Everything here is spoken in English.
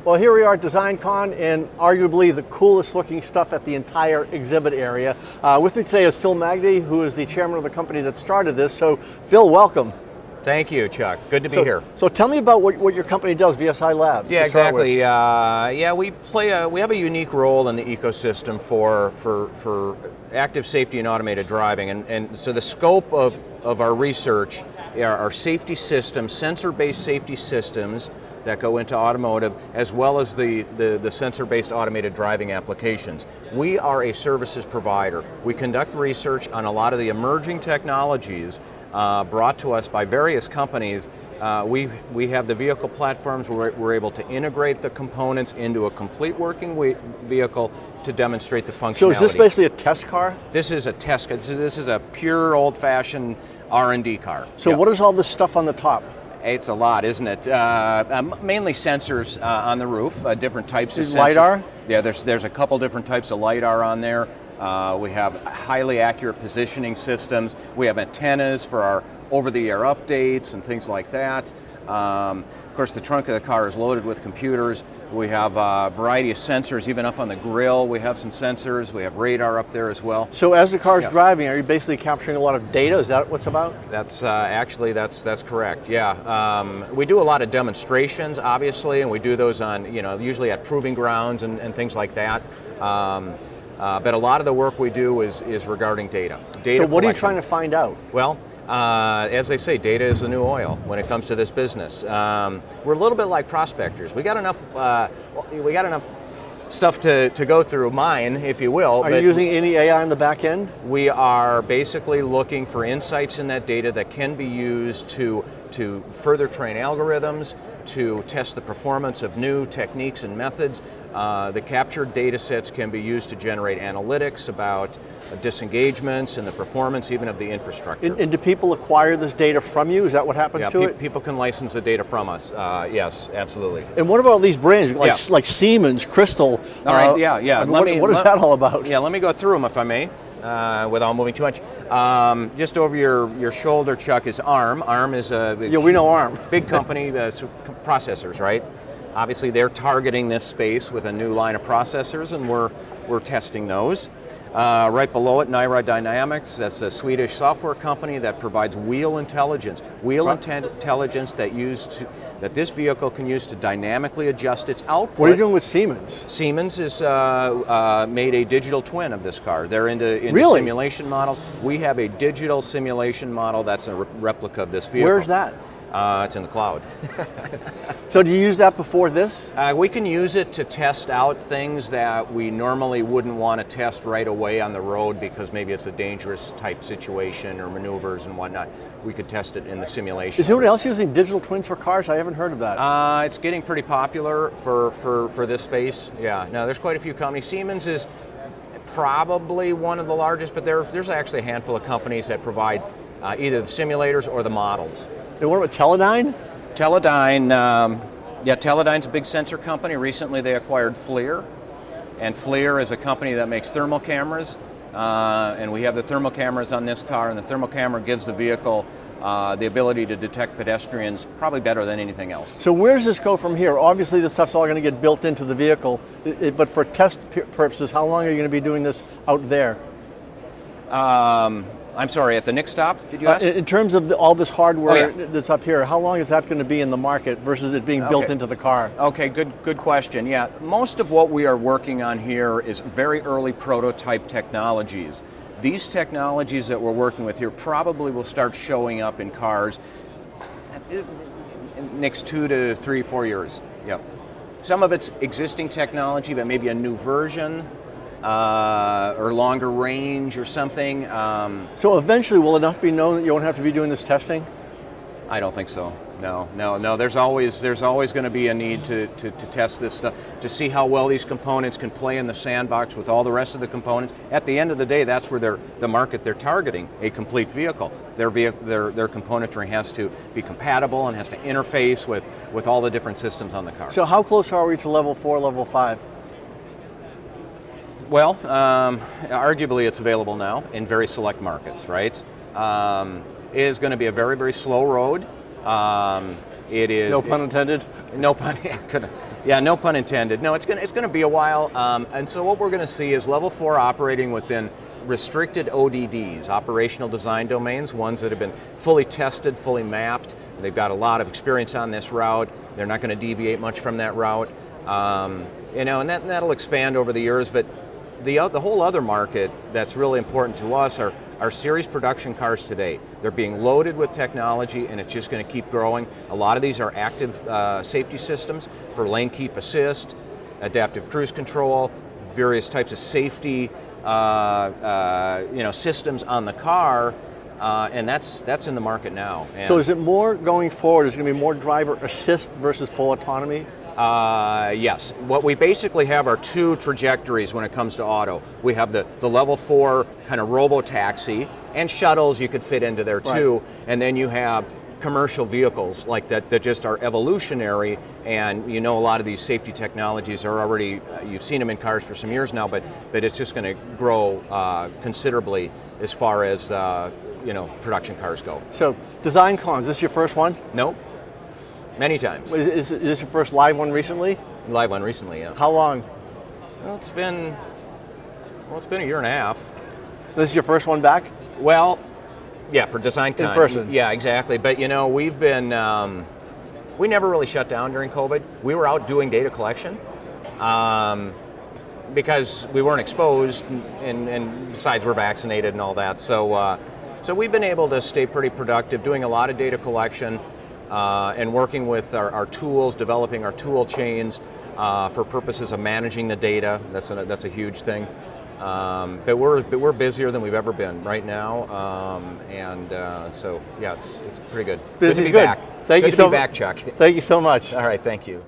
Well, here we are at DesignCon, and arguably the coolest looking stuff at the entire exhibit area. With me today is Phil Magney, who is the chairman of the company that started this. So, Phil, welcome. Thank you, Chuck. Good to be here. So tell me about what your company does, VSI Labs. Yeah, exactly. We have a unique role in the ecosystem for active safety and automated driving, and so the scope of our research are safety systems, sensor-based safety systems that go into automotive, as well as the sensor-based automated driving applications. We are a services provider. We conduct research on a lot of the emerging technologies brought to us by various companies. We have the vehicle platforms where we're able to integrate the components into a complete working vehicle to demonstrate the functionality. So is this basically a test car? This is a test car. This is a pure old-fashioned R&D car. So what is all this stuff on the top? It's a lot, isn't it? Mainly sensors on the roof, different types of sensors. LiDAR? Yeah, there's a couple different types of LiDAR on there. We have highly accurate positioning systems. We have antennas for our over-the-air updates and things like that. Of course, the trunk of the car is loaded with computers. We have a variety of sensors, even up on the grill. We have some sensors. We have radar up there as well. So as the car is driving, are you basically capturing a lot of data? Is that what's about? That's that's correct. Yeah, we do a lot of demonstrations, obviously, and we do those on usually at proving grounds and things like that. But a lot of the work we do is regarding data. So what are you trying to find out? Well, as they say, data is the new oil when it comes to this business. We're a little bit like prospectors. We got enough stuff to go through, mine, if you will. Are you using any AI on the back end? We are basically looking for insights in that data that can be used to further train algorithms, to test the performance of new techniques and methods. The captured data sets can be used to generate analytics about disengagements and the performance even of the infrastructure. And do people acquire this data from you? Is that what happens to it? People can license the data from us. Yes, absolutely. And what about all these brands like Siemens, Crystal? All right, yeah. What is that all about? Yeah, let me go through them if I may. Without moving too much. Just over your shoulder, Chuck, is ARM. ARM is a we know ARM. Big company, processors, right? Obviously, they're targeting this space with a new line of processors, and we're testing those. Right below it, Naira Dynamics. That's a Swedish software company that provides wheel intelligence. Intelligence that this vehicle can use to dynamically adjust its output. What are you doing with Siemens? Siemens is made a digital twin of this car. They're into Really? Simulation models. We have a digital simulation model that's a replica of this vehicle. Where's that? It's in the cloud. So do you use that before this? We can use it to test out things that we normally wouldn't want to test right away on the road because maybe it's a dangerous type situation or maneuvers and whatnot. We could test it in the simulation. Is anyone else using digital twins for cars? I haven't heard of that. It's getting pretty popular for this space. Yeah, no, there's quite a few companies. Siemens is probably one of the largest, but there's actually a handful of companies that provide either the simulators or the models. And what about Teledyne? Teledyne's a big sensor company. Recently they acquired FLIR, and FLIR is a company that makes thermal cameras, and we have the thermal cameras on this car, and the thermal camera gives the vehicle the ability to detect pedestrians probably better than anything else. So where does this go from here? Obviously this stuff's all going to get built into the vehicle, but for test purposes, how long are you going to be doing this out there? I'm sorry, at the next stop, did you ask? In terms of all this hardware that's up here, how long is that going to be in the market versus it being built into the car? Okay, good question. Yeah, most of what we are working on here is very early prototype technologies. These technologies that we're working with here probably will start showing up in cars in the next 2 to 3, 4 years. Yep. Some of it's existing technology, but maybe a new version. Or longer range or something. So eventually will enough be known that you won't have to be doing this testing? I don't think so. No. There's always going to be a need to test this stuff, to see how well these components can play in the sandbox with all the rest of the components. At the end of the day, that's where the market they're targeting, a complete vehicle. Their componentry has to be compatible and has to interface with all the different systems on the car. So how close are we to level 4, level 5? Well, arguably it's available now in very select markets, right? It is going to be a very, very slow road. It is. No pun intended. No pun. Yeah, no pun intended. No, it's gonna be a while. And so what we're gonna see is level 4 operating within restricted ODDs, operational design domains, ones that have been fully tested, fully mapped. They've got a lot of experience on this route. They're not going to deviate much from that route. And that'll expand over the years. But the whole other market that's really important to us are our series production cars today. They're being loaded with technology, and it's just going to keep growing. A lot of these are active safety systems for lane keep assist, adaptive cruise control, various types of safety systems on the car, and that's in the market now. And so is it more going forward? Is it going to be more driver assist versus full autonomy? Yes. What we basically have are two trajectories when it comes to auto. We have the level 4 kind of robo-taxi, and shuttles you could fit into there too, right. And then you have commercial vehicles like that just are evolutionary, and a lot of these safety technologies are already, you've seen them in cars for some years now, but it's just going to grow considerably as far as production cars go. So DesignCon, is this your first one? Nope. Many times. Is this your first live one recently? Live one recently, yeah. How long? Well, it's been a year and a half. This is your first one back? Well, yeah, for DesignCon. In person. Yeah, exactly. But we've been, we never really shut down during COVID. We were out doing data collection because we weren't exposed, and besides we're vaccinated and all that. So we've been able to stay pretty productive, doing a lot of data collection, and working with our tools, developing our tool chains for purposes of managing the data. That's a huge thing. But we're busier than we've ever been right now, so yeah, it's pretty good. Busy's good to be back. Thank you good so to be back, Chuck. Thank you so much. All right, thank you.